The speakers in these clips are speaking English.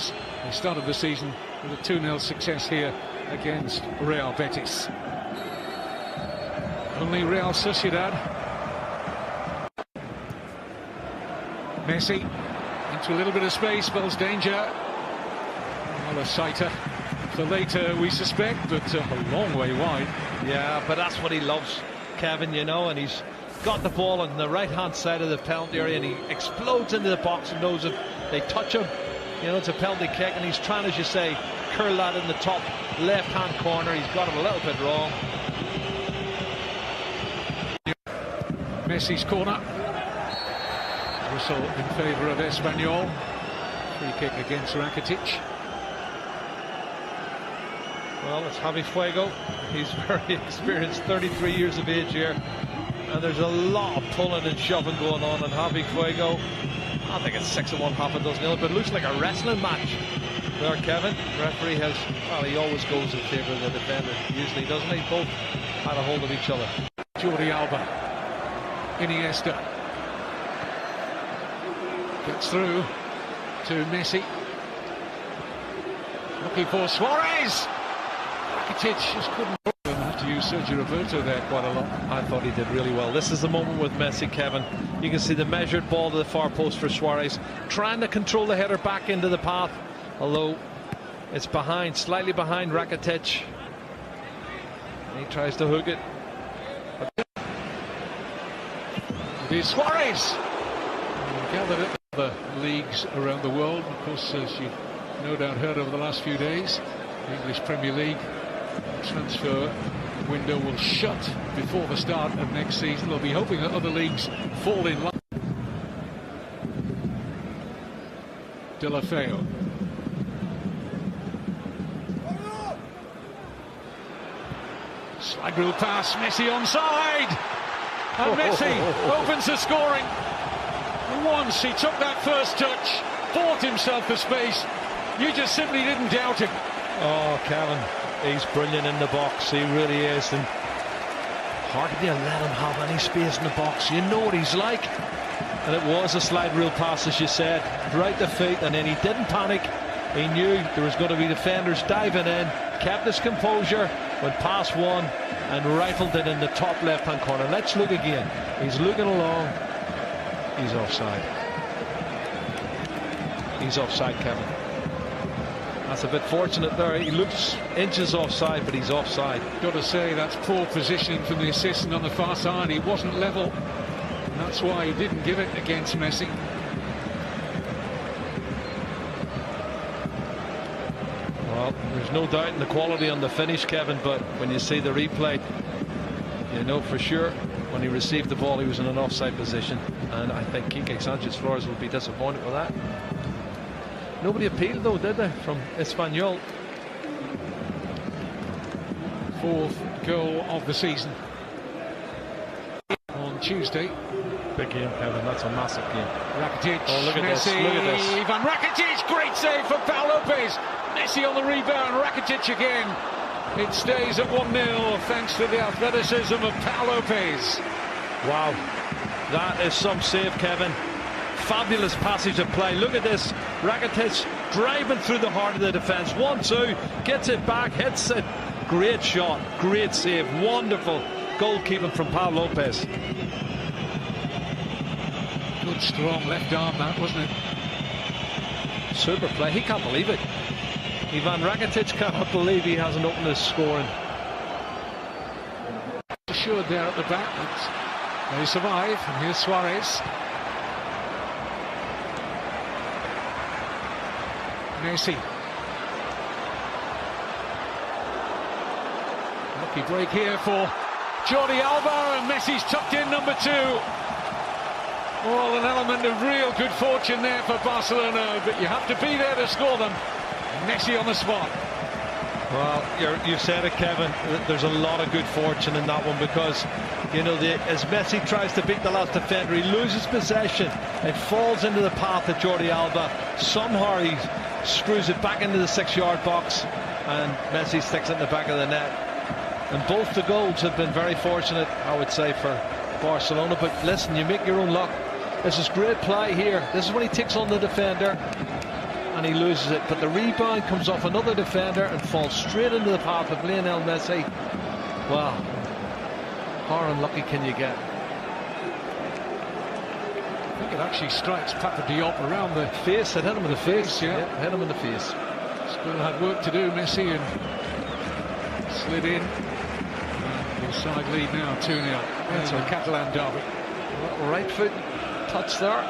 They started the season with a 2-0 success here against Real Betis. Only Real Sociedad. Messi into a little bit of space, spells danger. Another sighter for later, we suspect, but a long way wide. Yeah, but that's what he loves, Kevin, you know, and he's got the ball on the right-hand side of the penalty area and he explodes into the box and knows if they touch him, you know, it's a penalty kick, and he's trying, as you say, curl that in the top left-hand corner. He's got it a little bit wrong. Messi's corner. Whistle in favour of Espanyol. Free kick against Rakitic. Well, it's Javi Fuego. He's very experienced, 33 years of age here. And there's a lot of pulling and shoving going on in Javi Fuego. I think it's 6-1, half a dozen nil, but it looks like a wrestling match there, Kevin. The referee has, well, he always goes in favour of the defender, usually, doesn't he? Both had a hold of each other. Jordi Alba. Iniesta. Gets through to Messi. Looking for Suarez. Rakitic just couldn't have to use Sergio Roberto there quite a lot. I thought he did really well. This is the moment with Messi, Kevin. You can see the measured ball to the far post for Suarez, trying to control the header back into the path, although it's behind, slightly behind Rakitic. And he tries to hook it. It is Suarez. Gathered at the leagues around the world. Of course, as you've no doubt heard over the last few days, the English Premier League transfer window will shut before the start of next season. They'll be hoping that other leagues fall in line. De La Feo. Slide rule pass, Messi onside. And Messi opens the scoring. Once he took that first touch, bought himself the space. You just simply didn't doubt him. Oh, Kevin, he's brilliant in the box. He really is. And hardly you let him have any space in the box. You know what he's like. And it was a slide rule pass, as you said, right to feet, and then he didn't panic. He knew there was going to be defenders diving in, kept his composure, went past one, and rifled it in the top left-hand corner. Let's look again. He's looking along. He's offside. He's offside, Kevin. That's a bit fortunate there. He looks inches offside, but he's offside. Got to say, that's poor positioning from the assistant on the far side. He wasn't level. And that's why he didn't give it against Messi. Well, there's no doubt in the quality on the finish, Kevin, but when you see the replay, you know for sure when he received the ball he was in an offside position, and I think Quique Sanchez-Flores will be disappointed with that. Nobody appealed though, did they, from Espanyol? Fourth goal of the season on Tuesday. Big game, Kevin. That's a massive game. Rakitic. Oh, look at Messi. this. Look at this. Ivan Rakitic. Great save for Pau Lopez. Messi on the rebound. Rakitic again. It stays at 1-0 thanks to the athleticism of Pau Lopez. Wow. That is some save, Kevin. Fabulous passage of play. Look at this. Rakitic driving through the heart of the defence. 1-2. Gets it back. Hits it. Great shot. Great save. Wonderful goalkeeping from Pau Lopez. Good strong left arm that, wasn't it? Super play. He can't believe it. Ivan Rakitic cannot believe he hasn't opened his scoring. Assured there at the back, but they survive. And here's Suarez. Messi. Lucky break here for Jordi Alba, and Messi's tucked in number 2. Well, an element of real good fortune there for Barcelona, but you have to be there to score them. Messi on the spot. Well, you said it, Kevin. There's a lot of good fortune in that one because, you know, as Messi tries to beat the last defender, he loses possession. It falls into the path of Jordi Alba. Somehow he screws it back into the 6-yard box, and Messi sticks it in the back of the net. And both the goals have been very fortunate, I would say, for Barcelona. But listen, you make your own luck. This is great play here. This is when he takes on the defender. and he loses it, but the rebound comes off another defender and falls straight into the path of Lionel Messi. Wow, how unlucky can you get? I think it actually strikes Papa Diop around the face. It hit him in the face. Yeah, hit him in the face. Still had work to do, Messi, and slid in. His side lead now 2-0. That's a Catalan derby. Right foot touch there.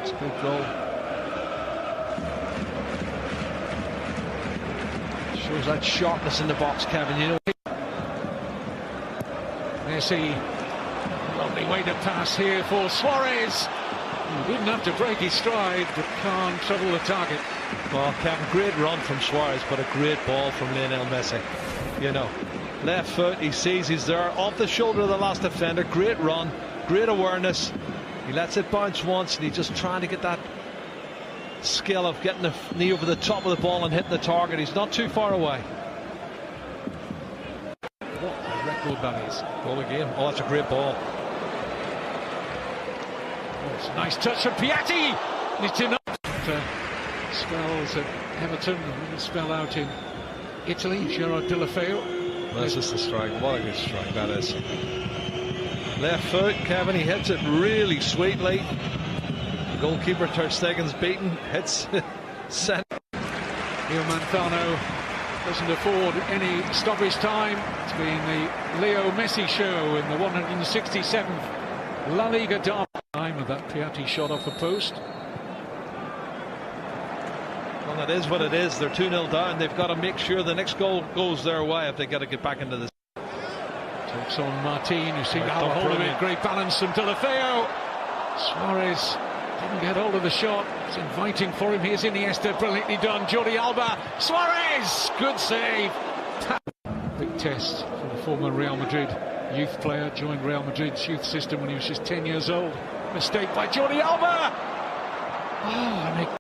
It's a good goal. Shows that sharpness in the box, Kevin. You know. Messi, lovely way to pass here for Suarez. He didn't have to break his stride, but can't trouble the target. Well, Kevin, great run from Suarez, but a great ball from Lionel Messi. You know, left foot, he sees he's there, off the shoulder of the last defender. Great run, great awareness. He lets it bounce once, and he's just trying to get that skill of getting the knee over the top of the ball and hitting the target. He's not too far away. What a record that is. Goal again. Oh, that's a great ball. Oh, it's a nice touch from Piatti. It's enough. Spells at Everton, a spell out in Italy. Gerard Deulofeu. That's just a strike. What a good strike that is. Left foot, Kevin. He hits it really sweetly. Goalkeeper Ter Stegen's beaten. Hits centre. Leo Manzano doesn't afford any stoppage time. It's been the Leo Messi show in the 167th La Liga derby. Time of that Piatti shot off the post. Well, that is what it is. They're 2-0 down. They've got to make sure the next goal goes their way if they got to get back into this. Takes on Martin, who seemed to have a hold of it. Great balance from Deulofeu. Suarez didn't get hold of the shot. It's inviting for him. Here's Iniesta, brilliantly done. Jordi Alba. Suarez! Good save. Big test for the former Real Madrid youth player. Joined Real Madrid's youth system when he was just 10 years old. Mistake by Jordi Alba. Oh,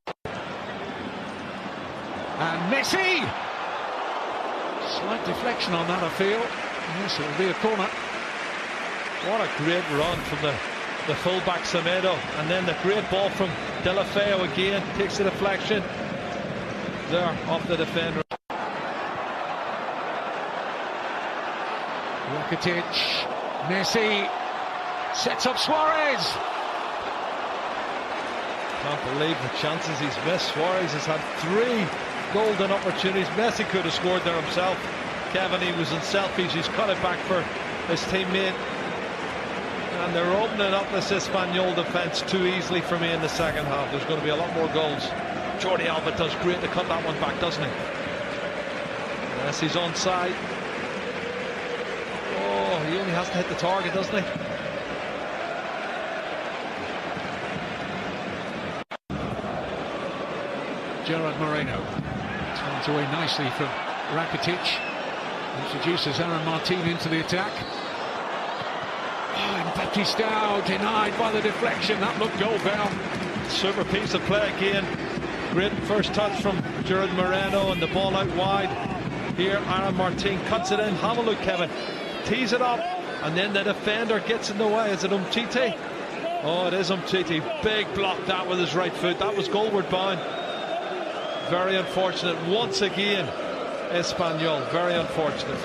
and Messi. Slight deflection on that, I feel. Yes, it'll be a corner. What a great run from the fullback Semedo, and then the great ball from Deulofeu again. Takes the deflection there off the defender. Rakitic, Messi sets up Suarez. Can't believe the chances he's missed. Suarez has had 3 golden opportunities. Messi could have scored there himself. Kevin, he was in selfies. He's cut it back for his teammate. And they're opening up this Espanyol defence too easily for me in the second half. There's going to be a lot more goals. Jordi Alba does great to cut that one back, doesn't he? Yes, he's onside. Oh, he only has to hit the target, doesn't he? Gerard Moreno turns away nicely from Rakitic. Introduces Aaron Martin into the attack. Oh, and Batistao denied by the deflection. That looked goal bound. Super piece of play again. Great first touch from Gerard Moreno, and the ball out wide. Here Aaron Martin cuts it in. Have a look, Kevin. Tees it up, and then the defender gets in the way. Is it Umtiti? Oh, it is Umtiti. Big block that with his right foot. That was goalward bound. Very unfortunate once again. Espanyol, very unfortunate.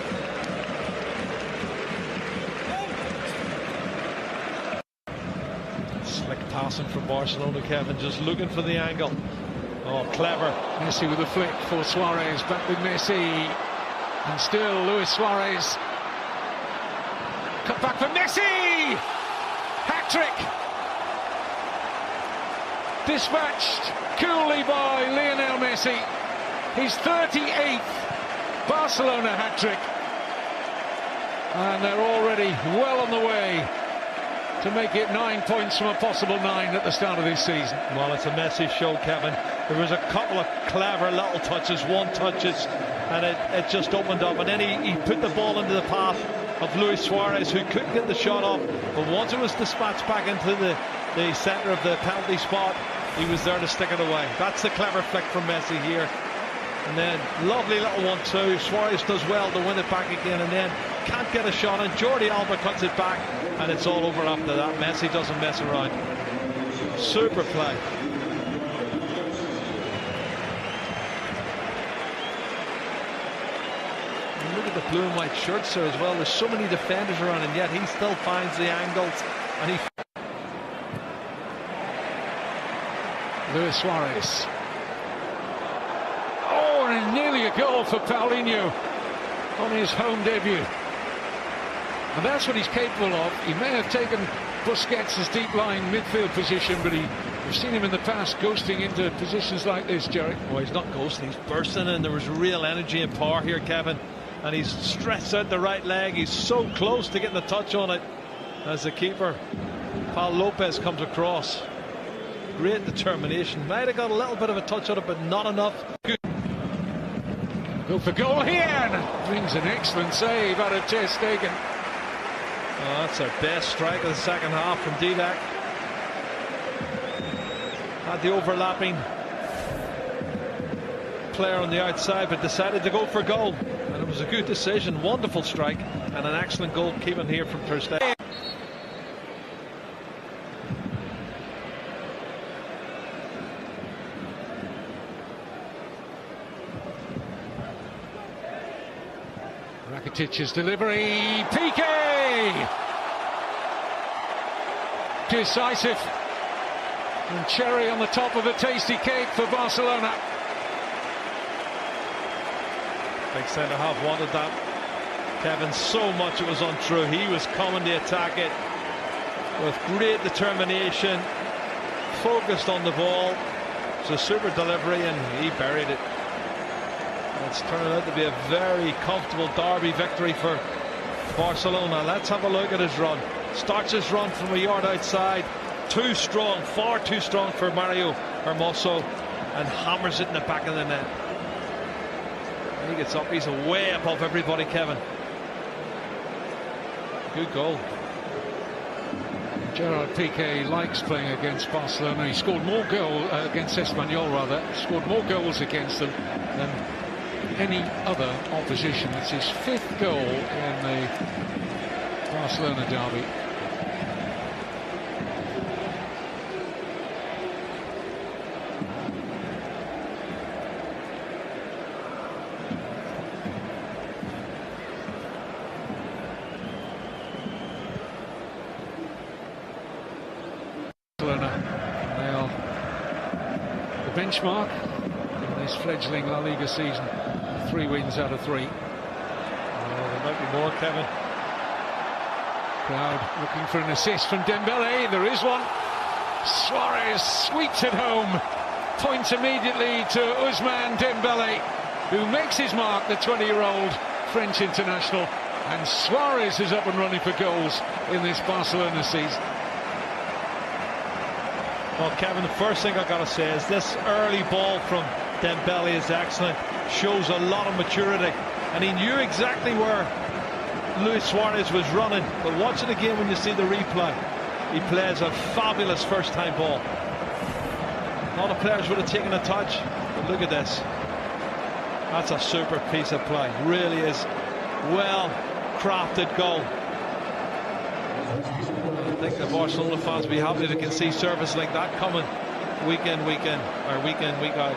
Slick passing from Barcelona, Kevin, just looking for the angle. Oh, clever. Messi with a flick for Suarez, back with Messi. And still Luis Suarez. Cut back for Messi! Hat-trick! Dispatched coolly by Lionel Messi. His 38th Barcelona hat-trick. And they're already well on the way to make it 9 points from a possible 9 at the start of this season. Well, it's a Messi show, Kevin. There was a couple of clever little touches, one touches, and it just opened up. And then he put the ball into the path of Luis Suarez, who couldn't get the shot off. But once it was dispatched back into the centre of the penalty spot, he was there to stick it away. That's the clever flick from Messi here. And then lovely little 1-2. Suarez does well to win it back again, and then can't get a shot, and Jordi Alba cuts it back, and it's all over after that. Messi doesn't mess around. Super play. the blue and white shirts there as well. There's so many defenders around, and yet he still finds the angles. And he... Luis Suarez. Oh, and nearly a goal for Paulinho on his home debut. And that's what he's capable of. He may have taken Busquets' deep-lying midfield position, but we've seen him in the past ghosting into positions like this, Jerry. Well, he's not ghosting, he's bursting in. There was real energy and power here, Kevin. And he's stretched out the right leg. He's so close to getting a touch on it as the keeper, Paul Lopez, comes across. Great determination. Might have got a little bit of a touch on it, but not enough. Good. Go for goal here, and brings an excellent save out of Ter Stegen. Oh, that's our best strike of the second half from Didac. Had the overlapping player on the outside, but decided to go for goal. And it was a good decision. Wonderful strike and an excellent goalkeeping here from Ter Stegen. Rakitic's delivery, Piqué! Decisive. And cherry on the top of a tasty cake for Barcelona. Big centre-half wanted that, Kevin, so much it was untrue. He was coming to attack it with great determination, focused on the ball. It's a super delivery and he buried it. It's turning out to be a very comfortable derby victory for Barcelona. Let's have a look at his run. Starts his run from a yard outside. Too strong, far too strong for Mario Hermoso, and hammers it in the back of the net. He gets up, he's way above everybody, Kevin. Good goal. Gerard Piqué likes playing against Barcelona. He scored more goals against Espanyol, rather. Scored more goals against them than any other opposition. It's his 5th goal in the Barcelona derby. Barcelona nail the benchmark in this fledgling La Liga season. 3 wins out of 3. There might be more, Kevin. Crowd looking for an assist from Dembele. There is one. Suarez sweeps it home. Points immediately to Ousmane Dembele, who makes his mark, the 20-year-old French international. And Suarez is up and running for goals in this Barcelona season. Well, Kevin, the first thing I got to say is this early ball from Dembele is excellent. Shows a lot of maturity, and he knew exactly where Luis Suarez was running. But watch it again when you see the replay. He plays a fabulous first-time ball. A lot of players would have taken a touch, but look at this. That's a super piece of play. Really is well crafted goal. I think the Barcelona fans will be happy they can see service like that coming week in, week out.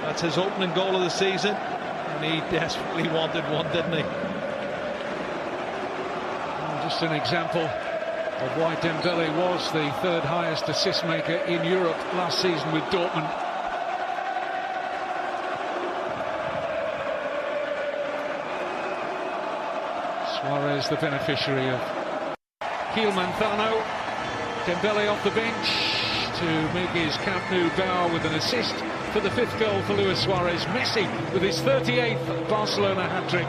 That's his opening goal of the season, and he desperately wanted one, didn't he? Just an example of why Dembele was the 3rd highest assist maker in Europe last season with Dortmund. Suarez the beneficiary of Kiel Manzano. Dembele off the bench to make his Camp Nou bow with an assist for the 5th goal for Luis Suarez. Messi with his 38th Barcelona hat-trick.